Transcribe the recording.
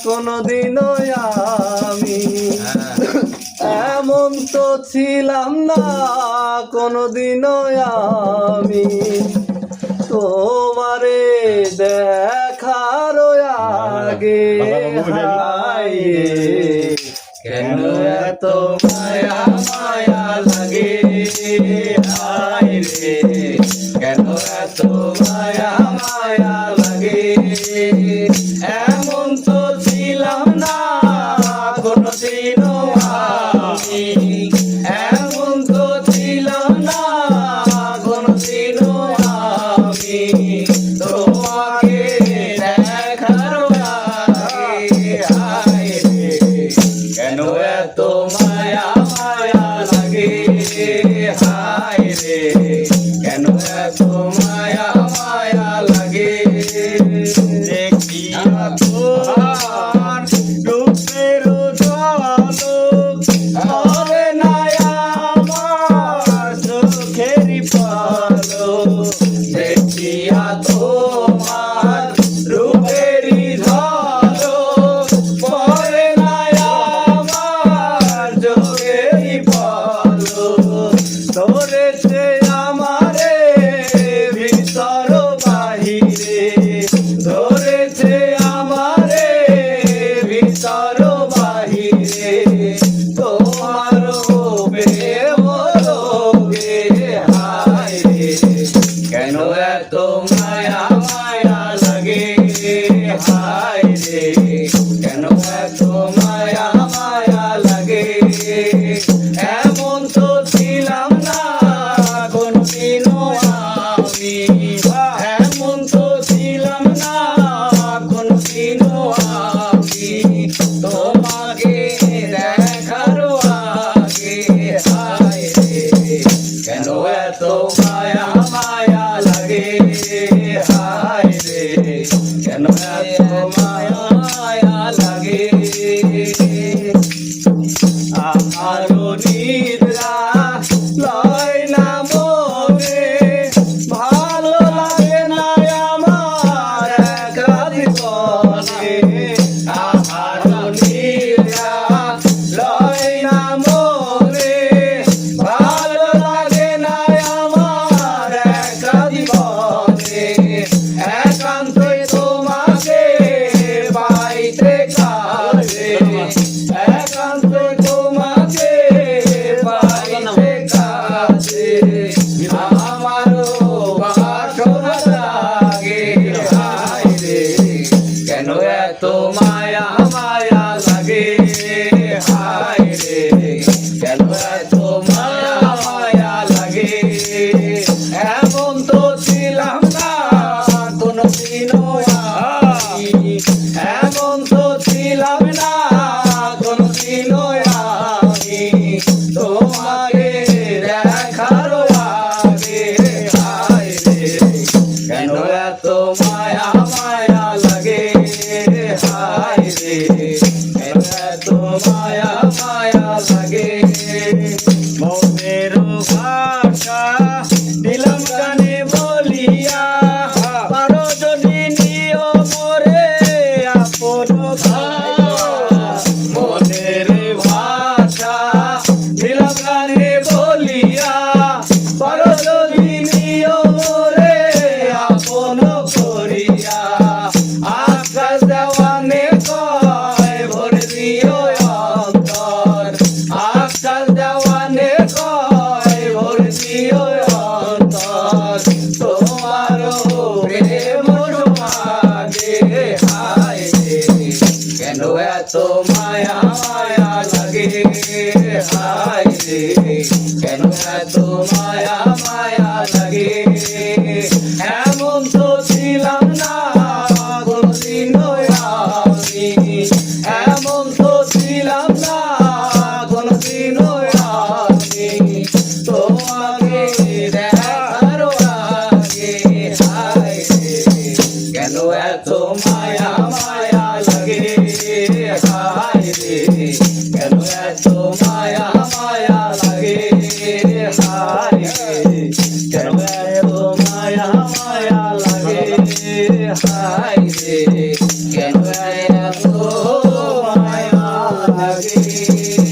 কোনদিনও আমি এমন তো ছিলাম না কোনদিনও আমি তোমারে দেখার আগে কেন এত মায়া মায়া লাগে হায় রে কেন এত মায়া মায়া লাগে এমন তো ছিলাম না কোনদিনও আমি এমন তো ছিলাম না কোনদিনও আমি তোমাকে দেখার আগে হায় রে কেন এত মায়া মায়া লাগে হায় রে কেন এত মায়া মায়া লাগে দেখিয়া তোমার রূপের ঝলক হবে না আমার চোখের পলক দেখিয়া তোমার রূপের ঝলক পড়ে না আমার চোখের পলক ধরেছে আমারে ভিতর বাহিরে ধরেছে আমারে ভিতর বাহিরে তোমার প্রেম রোগে হায় রে কেন এত মায়া মায়া লাগে হায় রে কেন এত মায়া মায়া লাগে এমন তো ছিলাম না কোনদিনও আমি এমন তো ছিলাম না কোনদিনও আমি তোমাকে দেখার আগে হায় রে কেন এত মায়া মায়া লাগে হায় রে কেন এত মায়া মায়া লাগে আমারও নিদ্রা লয় না মনে ভালো লাগে না আমার একা জীবনে আমারও নিদ্রা লয় না মনে ভালো লাগে না আমার একা জীবনে একান্তই তোমাকে পাইতে কাছে একান্তই তোমাকে পাইতে কাছে আমারও বাসনা লাগে হায় রে কেন এত মায়া মায়া লাগে হায় রে কেন এত মায়া মায়া লাগে এমন তো ছিলাম না কোনদিনও আমি এমন তো ছিলাম না কোনদিনও আমি তোমাকে দেখার আগে হায় রে কেন এত মায়া মায়া লাগে হায় রে কেন এত মায়া মায়া লাগে মনের ভাষা দিলাম গানে বলিয়া পারো যদি নিও মোরে আপন মনের ভাষা দিলাম গানে বলিয়া পারো যদি নিও মোরে আপন করিয়া আকাশ দেওয়ানে কয় ভোর দিও অন্তর আকাশ দেওয়ানে কয় ভোর দিও অন্তর তোমারও প্রেম তোমাকে হায় রে কেন এত মায়া মায়া লাগে হায় রে কেন এত মায়া মায়া লাগে এমন তো ছিলাম না কোনদিনও আমি এমন তো ছিলাম না কোনদিনও আমি তোমাকে দেখার আগে হায় রে কেন এত মায়া মায়া লাগে হায় রে কেন এত মায়া মায়া লাগে হায় রে কেন এত মায়া মায়া লাগে হায় রে কেন এত লাগে